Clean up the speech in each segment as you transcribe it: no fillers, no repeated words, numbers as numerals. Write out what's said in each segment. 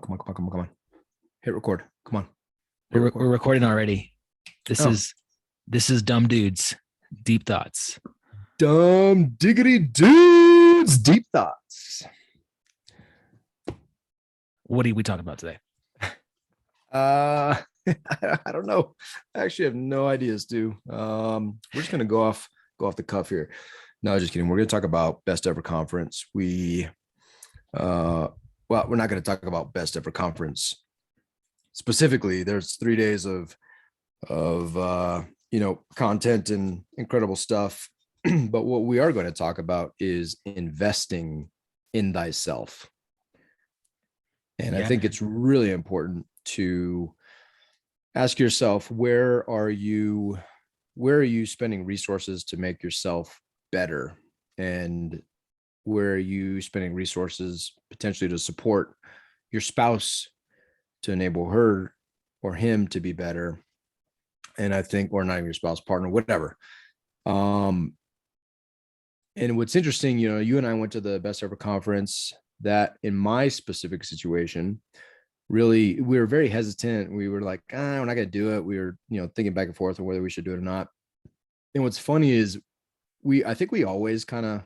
Come on. Hit record. Come on. We're recording already. This Oh. is Dum Dudes, Deep Thoughts. Dumb diggity dudes, deep thoughts. What are we talking about today? I don't know. I actually have no idea, Stu. We're just gonna go off the cuff here. No, just kidding. We're gonna talk about best ever conference. Well, we're not gonna talk about best ever conference specifically. There's 3 days of content and incredible stuff. But what we are going to talk about is investing in thyself. And I think it's really important to ask yourself, where are you spending resources to make yourself better? And where are you spending resources potentially to support your spouse, to enable her or him to be better? And I think, or not even your spouse, partner, whatever. And what's interesting, you and I went to the best ever conference. That in my specific situation, really, we were very hesitant. We were like, we're not going to do it. We were, thinking back and forth on whether we should do it or not. And what's funny is I think we always kind of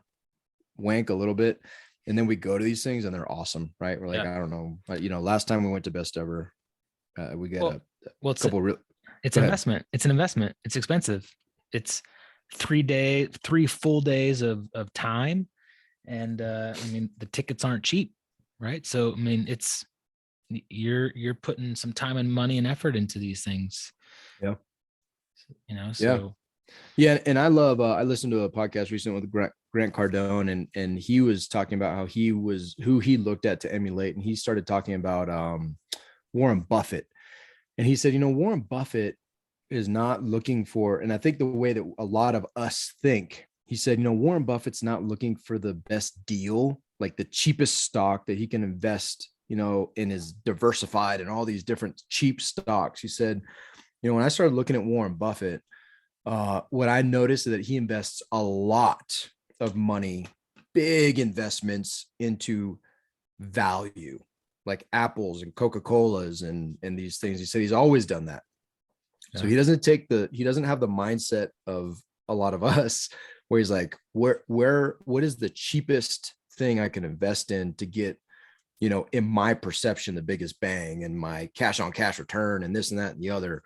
wank a little bit, and then we go to these things and they're awesome, right? We're like, I don't know, but last time we went to best ever, we got it's an investment. It's an investment. It's expensive. It's 3 full days of time. And the tickets aren't cheap, right? So, it's, you're putting some time and money and effort into these things. Yeah. So. Yeah. And I love, I listened to a podcast recently with Grant Cardone, and he was talking about how who he looked at to emulate. And he started talking about Warren Buffett. And he said, Warren Buffett is not looking for, and I think the way that a lot of us think, he said, Warren Buffett's not looking for the best deal, like the cheapest stock that he can invest, in his diversified and all these different cheap stocks. He said, when I started looking at Warren Buffett, what I noticed is that he invests a lot of money, big investments into value, like apples and Coca-Colas and these things. He said he's always done that. Yeah. So he doesn't have the mindset of a lot of us, where he's like, what is the cheapest thing I can invest in to get, in my perception, the biggest bang and my cash on cash return and this and that and the other.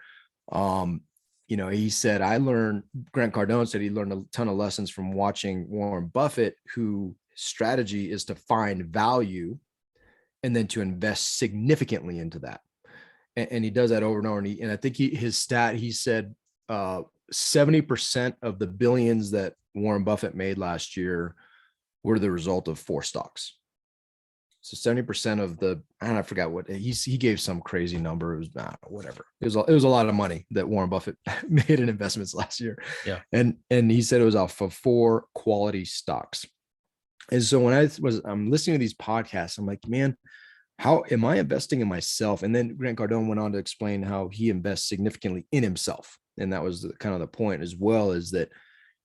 He said, Grant Cardone said he learned a ton of lessons from watching Warren Buffett, whose strategy is to find value and then to invest significantly into that. And he does that over and over. And I think his stat, he said, 70% of the billions that Warren Buffett made last year were the result of 4 stocks. So 70% of I forgot what he gave, some crazy number. It was whatever. It was a lot of money that Warren Buffett made in investments last year. Yeah. And he said it was off of 4 quality stocks. And so when I'm listening to these podcasts, I'm like, man, how am I investing in myself? And then Grant Cardone went on to explain how he invests significantly in himself. And that was kind of the point as well, is that,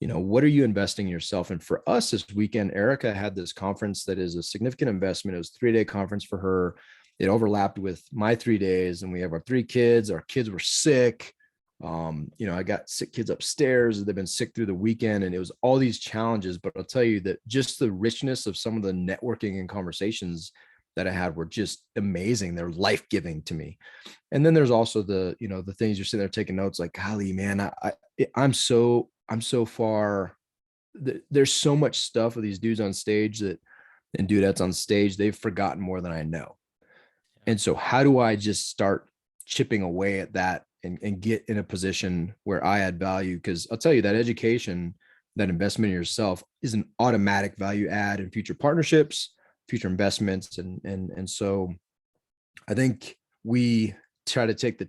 what are you investing in yourself? And for us this weekend, Erica had this conference that is a significant investment. It was a 3-day conference for her. It overlapped with my 3 days, and we have our 3 kids. Our kids were sick. I got sick kids upstairs. They've been sick through the weekend, and it was all these challenges. But I'll tell you that just the richness of some of the networking and conversations that I had were just amazing. They're life-giving to me. And then there's also the things you're sitting there taking notes, like, golly, man, I'm so far. There's so much stuff with these dudes on stage and dudettes on stage. They've forgotten more than I know. And so how do I just start chipping away at that and get in a position where I add value? Because I'll tell you, that education, that investment in yourself, is an automatic value add in future partnerships, future investments. And so I think we try to take the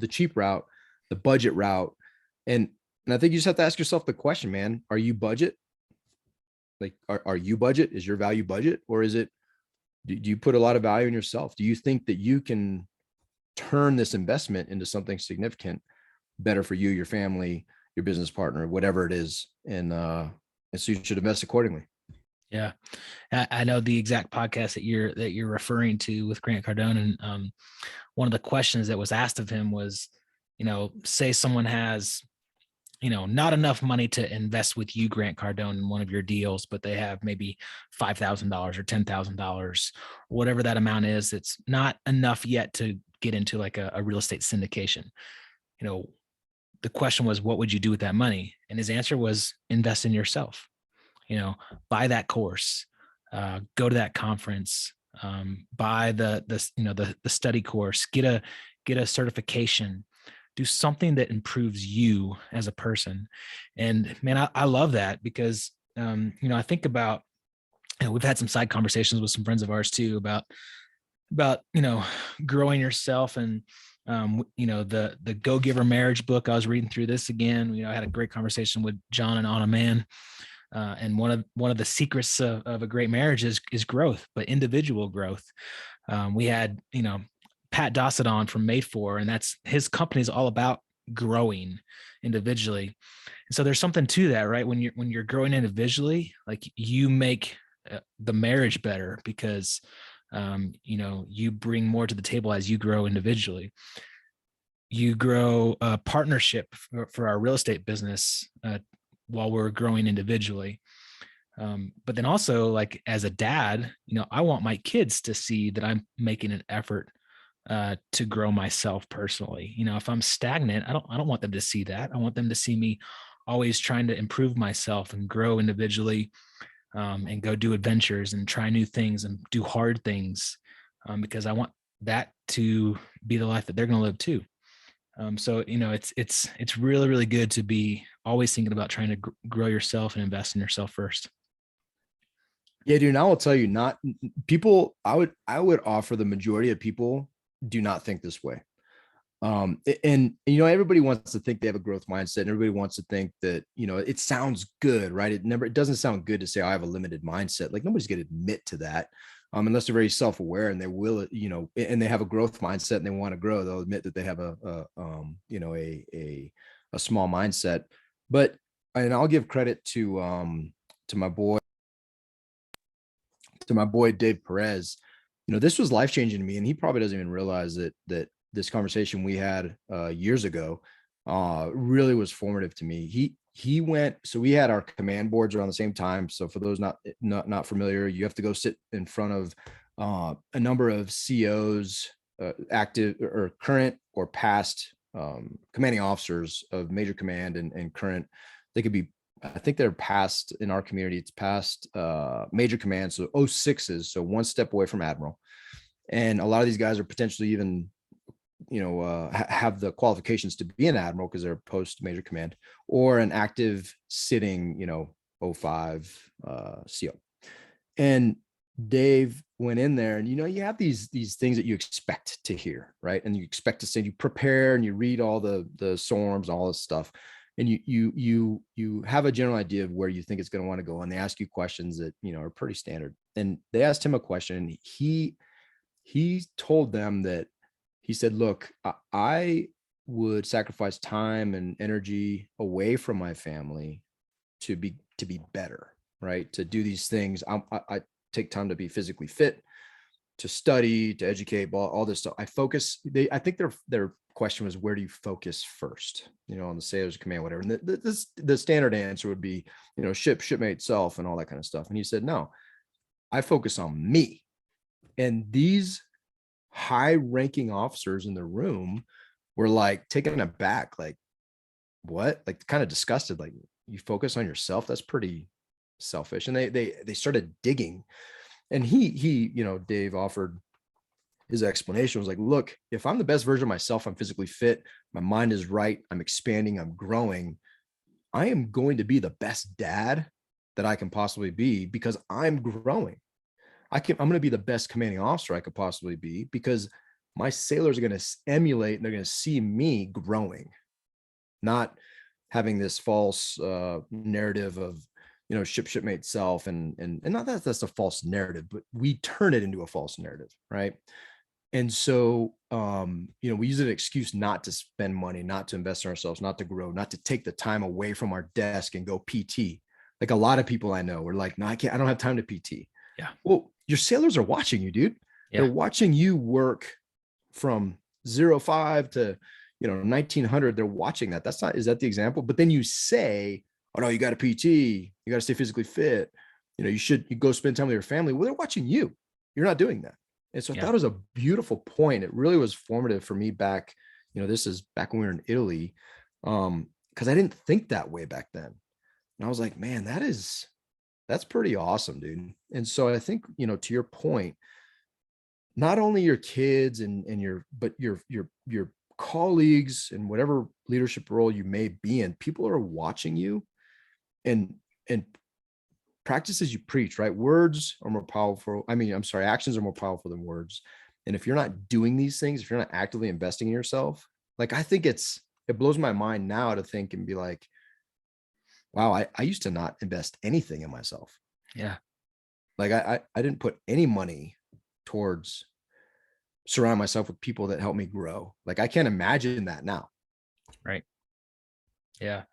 cheap route, the budget route. And I think you just have to ask yourself the question, man, are you budget? Like, are you budget? Is your value budget? Or is it, do you put a lot of value in yourself? Do you think that you can turn this investment into something significant, better for you, your family, your business partner, whatever it is? And so you should invest accordingly. Yeah. I know the exact podcast that you're referring to with Grant Cardone. And one of the questions that was asked of him was, say someone has, not enough money to invest with you, Grant Cardone, in one of your deals, but they have maybe $5,000 or $10,000, whatever that amount is. It's not enough yet to get into like a real estate syndication. You know, the question was, what would you do with that money? And his answer was, invest in yourself. Buy that course, go to that conference, buy the study course, get a certification, do something that improves you as a person. And man, I love that because I think about, we've had some side conversations with some friends of ours too about growing yourself. And the Go Giver Marriage book, I was reading through this again. I had a great conversation with John and Anna Mann. And one of the secrets of a great marriage is growth, but individual growth. We had Pat Dossett on from Made For, and that's his company is all about growing individually. And so there's something to that, right? When you're growing individually, like you make the marriage better because you bring more to the table as you grow individually. You grow a partnership for our real estate business while we're growing individually. But then also, like as a dad, I want my kids to see that I'm making an effort to grow myself personally. If I'm stagnant, I don't want them to see that. I want them to see me always trying to improve myself and grow individually, and go do adventures and try new things and do hard things, because I want that to be the life that they're going to live too. So it's really, really good to be always thinking about trying to grow yourself and invest in yourself first. Yeah, dude. And I will tell you, not people. I would offer the majority of people do not think this way. And everybody wants to think they have a growth mindset, and everybody wants to think that it sounds good, right? It doesn't sound good to say I have a limited mindset. Like nobody's going to admit to that. Unless they're very self-aware and they will, and they have a growth mindset and they want to grow, they'll admit that they have a small mindset. But, and I'll give credit to my boy, Dave Perez. This was life-changing to me, and he probably doesn't even realize that this conversation we had years ago really was formative to me. He went, so we had our command boards around the same time. So for those not familiar, you have to go sit in front of a number of COs, active or current or past commanding officers of major command and current. They could be, I think they're past in our community. It's past major command. So 06s. So one step away from admiral. And a lot of these guys are potentially even have the qualifications to be an admiral because they're post major command or an active sitting 05 CO. And Dave went in there, and you have these things that you expect to hear, right? And you expect to say, you prepare and you read all the SORMs, all this stuff, and you have a general idea of where you think it's going to want to go, and they ask you questions that are pretty standard. And they asked him a question, and he told them that he said, look, I would sacrifice time and energy away from my family to be better, right? To do these things. I take time to be physically fit, to study, to educate, all this stuff. I think their question was, where do you focus first? On the sailor's command, whatever. And the standard answer would be, shipmate self and all that kind of stuff. And he said, no, I focus on me. And these high-ranking officers in the room were like taken aback, like, what? Like kind of disgusted, like, you focus on yourself? That's pretty selfish. And they started digging. And he Dave offered his explanation, was like, look, if I'm the best version of myself, I'm physically fit, my mind is right, I'm expanding, I'm growing, I am going to be the best dad that I can possibly be because I'm growing. I'm going to be the best commanding officer I could possibly be because my sailors are going to emulate and they're going to see me growing, not having this false narrative of, shipmate self. And not that that's a false narrative, but we turn it into a false narrative. Right. And so, we use an excuse not to spend money, not to invest in ourselves, not to grow, not to take the time away from our desk and go PT. Like a lot of people I know were like, no, I can't, I don't have time to PT. Yeah. Well, your sailors are watching you, dude. Yeah. They're watching you work from 05 to, 1900. They're watching that. That's not, is that the example? But then you say, oh no, you got a PT, you got to stay physically fit. You go spend time with your family. Well, they're watching you. You're not doing that. And so I thought it was a beautiful point. It really was formative for me back, this is back when we were in Italy. Because I didn't think that way back then. And I was like, man, that's pretty awesome, dude. And so I think, to your point, not only your kids but your colleagues and whatever leadership role you may be in, people are watching you, and practice as you preach, right? Words are more powerful. Actions are more powerful than words. And if you're not doing these things, if you're not actively investing in yourself, like, I think it blows my mind now to think and be like, wow, I used to not invest anything in myself. Yeah. Like I didn't put any money towards surround myself with people that help me grow. Like I can't imagine that now. Right. Yeah.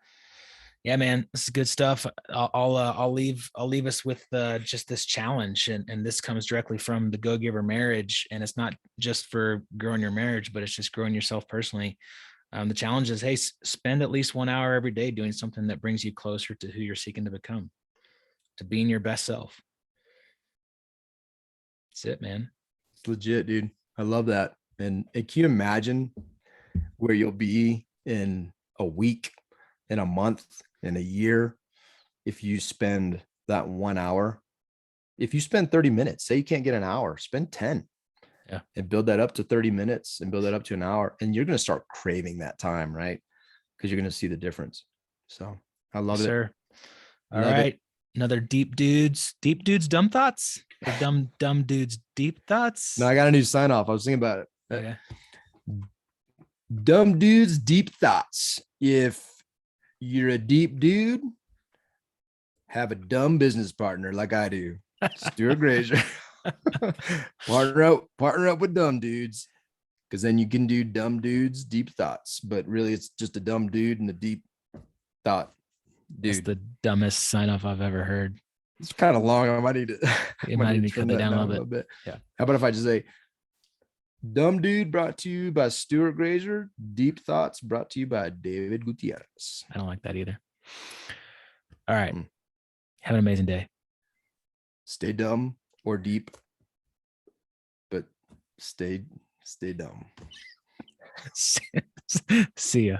Yeah, man, this is good stuff. I'll leave us with just this challenge, and this comes directly from the Go Giver Marriage, and it's not just for growing your marriage, but it's just growing yourself personally. The challenge is, hey, spend at least 1 hour every day doing something that brings you closer to who you're seeking to become, to being your best self. That's it, man. It's legit, dude. I love that. And can you imagine where you'll be in a week, in a month, in a year, if you spend that 1 hour? If you spend 30 minutes, say you can't get an hour, spend 10. Yeah. And build that up to 30 minutes and build that up to an hour. And you're going to start craving that time, right? Because you're going to see the difference. So I love it. Sir. All right. Another deep dudes, dumb thoughts, or dumb dudes, deep thoughts. No, I got a new sign off. I was thinking about it. Okay. Dumb dudes, deep thoughts. If you're a deep dude, have a dumb business partner like I do. Stuart Grazer. partner up with dumb dudes, because then you can do dumb dudes, deep thoughts. But really, it's just a dumb dude and a deep thought dude. That's the dumbest sign off I've ever heard. It's kind of long. I might need to. You might need to cut that down a little bit. Yeah. How about if I just say, dumb dude brought to you by Stuart Grazer, deep thoughts brought to you by David Gutierrez. I don't like that either. All right. Have an amazing day. Stay dumb or deep, but stay dumb. See ya.